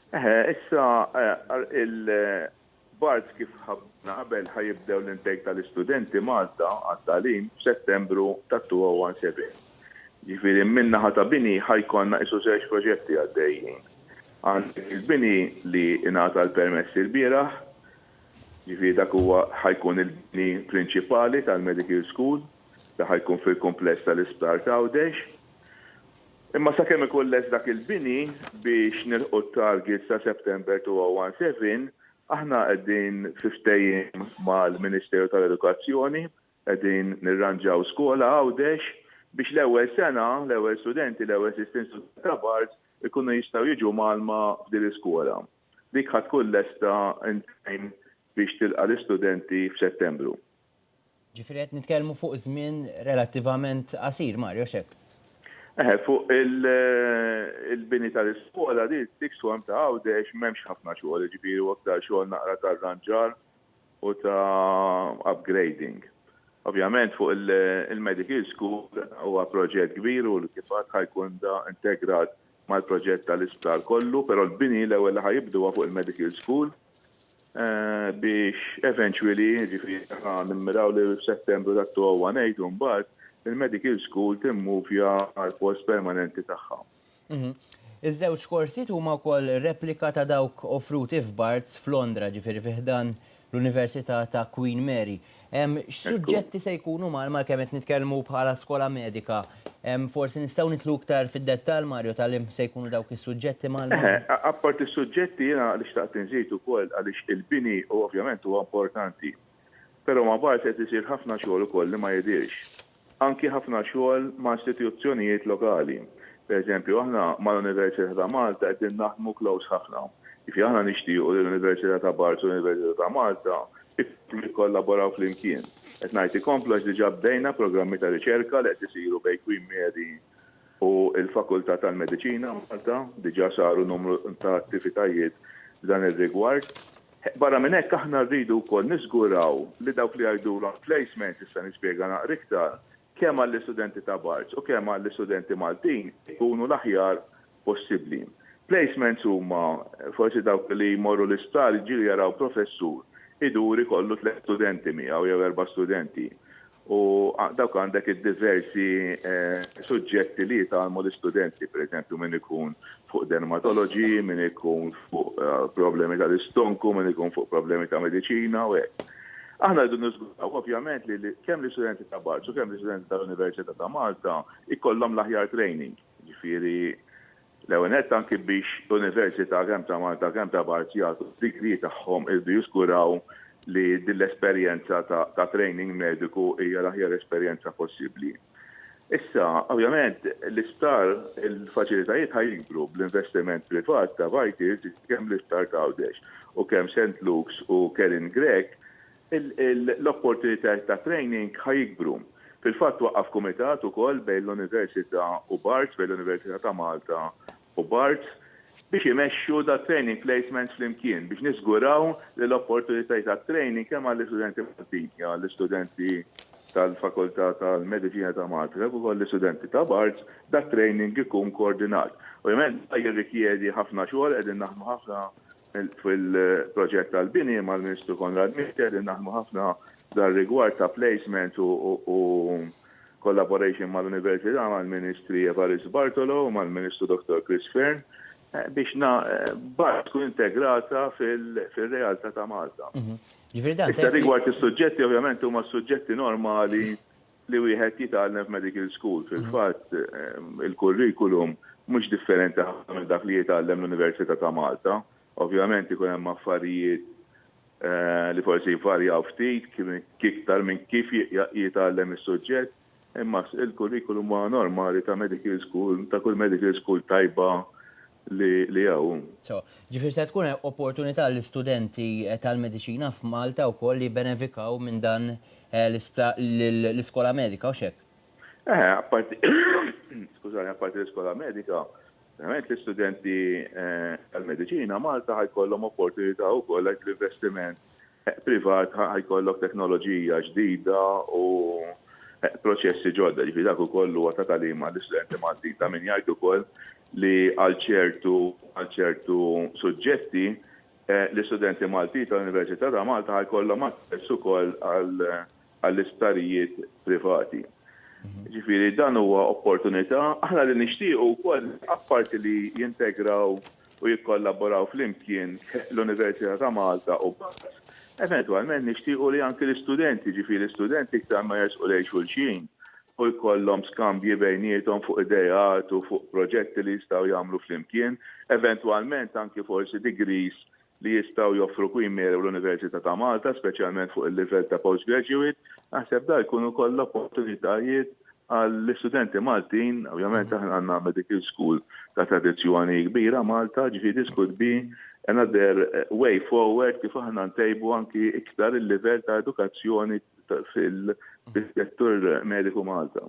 Issa il-Barts kif ħabna qabel ħajibdew l-intake tal-istudenti Malta għat-tagħlim f'Settembru tat-2017. Ġifieri minna ħata bini ħajkonna isu żewġ proġetti għaddejjin. Għandek il-bini li ingħata l-permessi l-bieraħ, ġifieri dak huwa ħajkun il-bini prinċipali tal-Medical School, da ħajkun fil-kompless tal-Isptar ta' Għawdex. Imma sakemm ikun les dak il-bini biex nilħu t-target sa' September 2017, aħna qegħdin fiftejjin mal-Ministeru tal-Edukazzjoni, qegħdin nirranġaw skola Għawdex biex l-ewwel sena, l-ewwel studenti, l-ewwel assistenti ta' Barts ikunu jistgħu jiġu malma f'din l-iskola. Dik ħadd tkun lesta intejn biex tilqa' l-istudenti f'Settembru. Ġifieri qed nitkellmu fuq żmien relattivament qasir, Mario x'hekk? Fuq il-bini tal-iskola di t-tikswam ta' Għawdex m'hemmx ħafna xogħol, ġifieri aktar xogħol naqra tar-ranġar u ta' upgrading. Ovvjament fuq il-Medical School huwa proġett kbir u kif qatt ħajkun da integrat mal-proġett tal-isptar kollu, però l-bini l-ewwel li ħajibdu fuq il-Medical School biex eventually ġifieri nimmiraw li f'Settembru tat-2018 u mbagħad il-Medical School timmuvja għal post permanenti tagħha. Iż-żewġ korsijiet huma wkoll replika ta' dawk offruti f'Barts f'Londra, ġifieri fih dan l-Università ta' Queen Mary. X'suġġetti se jkunu mal kemm qed nitkellmu bħala skola medika? Forsi nistgħu nitlu iktar fid-dettall Mario tal-im se jkunu dawk is-suġġetti mal. Apparti s-suġġetti jiena li xtaqt inżid ukoll għaliex il-bini u ovvjament huwa importanti. Però ma Barts qed isir ħafna xogħol ukoll li ma jidirx. Anki ħafna xogħol ma' istituzzjonijiet lokali. Per eżempju, aħna mal-Università ta' Malta qegħdin naħdmu close ħafna. Ifi aħna nixtiequ li l-Università ta' Barts u l-Università ta' Malta jikkollaboraw flimkien. Qed ngħid ikomplu għax diġà bdejna programmi ta' riċerka li qed isiru bejn Queen Mary u l-Fakultà tal-Mediċina Malta, diġà saru numru ta' attivitajiet f'dan ir-rigward. Barra minn hekk aħna rridu wkoll niżguraw li dawk li jgħidulhom placement issa nispjega naqra iktar kemm għall-istudenti ta' Barts u kemm għall-istudenti Maltin ikunu l-aħjar possibbli. Placements huma forsi dawk li jmorru l-isptar jiġu jaraw professur iduri kollu 3 studenti miegħu jew 4 studenti. U dawk għandek id-diversi suġġetti li jitgħallmu l-istudenti, pereżempju min ikun fuq dermatology, min ikun fuq problemi tal-istonku, min ikun fuq problemi ta' mediċina u hekk. Aħna rridu niżguraw ovvjament li kemm l-istudenti ta' Barts u kemm l-istudenti tal-Università ta' Malta ikollhom l-aħjar training. Ġifieri l-ewwel nett anki biex l-Università kemm ta' Malta kemm ta' Barts jagħtu d-degree tagħhom irdu jiżguraw li din l-esperjenza ta' training mediku hija l-aħjar esperjenza possibbli. Issa, ovvjament, l-isptar il-faċilitajiet ħajjikbru bl-investiment privat ta' Vitis kemm l-isptar ta' Għawdex u kemm St. Luke's u Keren Grek l-opportunitajiet ta' training ħajikbru. Fil-fatt waqqaf kumitat ukoll bejn l-Università u Barts, bejn l-Università ta' Malta u Barts biex imexxu da' training placements flimkien biex niżguraw li l-opportunitajiet ta' training kemm għall-istudenti Maltin, għall-istudenti tal-Fakultà tal-Mediċina ta' Malta, kif ukoll l-istudenti ta' Barts, da' training ikun koordinat. Ovvjament jirrikjedi ħafna xogħol qegħdin naħdmu ħafna fil-proġett tal-bini mal-Ministru Konrad Mitter, qegħdin naħdmu ħafna dar rigward ta' placement u collaboration mal-Università mal-Ministri Evaris Bartolo u mal-Ministru Dr. Chris Fern biex Barts tkun integrata fil-realtà ta' Malta. Issa rigward is-suġġetti ovvjament huma suġġetti normali li wieħed jitgħallem f'Medical School. Fil-fatt il-kurrikulum mhux differenti ħafna minn dak li jitgħallem l-Università ta' Malta. Ovvjament ikun hemm affarijiet li forsi jvarjaw ftit iktar minn kif jitgħallem is-suġġett, imma il-kurrikulum huwa normali ta' Medical School, ta' kull Medical School tajba li hawn. Ġifieri se tkun opportunità l-istudenti tal-mediċina f'Malta wkoll li benefikaw minn dan l-iskola medika u x'hekk? Apparti l-iskola medika, verament l-istudenti tal-mediċina Malta ħajkollhom opportunità wkoll l-investiment privat ħajkollok teknoloġija ġdida u proċessi ġodda, ġifieri dak ukoll huwa ta' tagħlim għall-istudenti Maltin ta' min jgħid ukoll li għal ċertu suġġetti l-istudenti Malti tal-Università ta' Malta ħajkollhom aċċess ukoll għall-istarijiet privati. Ġifieri dan huwa opportunità aħna li nixtiequ wkoll apparti li jintegraw u jikkollaboraw flimkien l-Università ta' Malta u eventualment nixtiequ li anke l-istudenti, ġifieri l-istudenti iktar ma jersqu lejn xulxin u jkollhom skambji bejniethom fuq idejat u fuq proġetti li jistgħu jagħmlu flimkien, eventualment anke forsi degrees li jistgħu joffru Queen Mary u l-Università ta' Malta, speċjalment fuq il-livell ta' postgraduate, naħseb da jkunu kollha opportunitajiet għall-istudenti Maltin, ovvjament aħna għandna medical school ta' tradizzjoni kbira Malta, ġifieri this could be another way forward kif aħna ntejbu anki iktar il-livell ta' edukazzjoni fil-settur mediku Malta.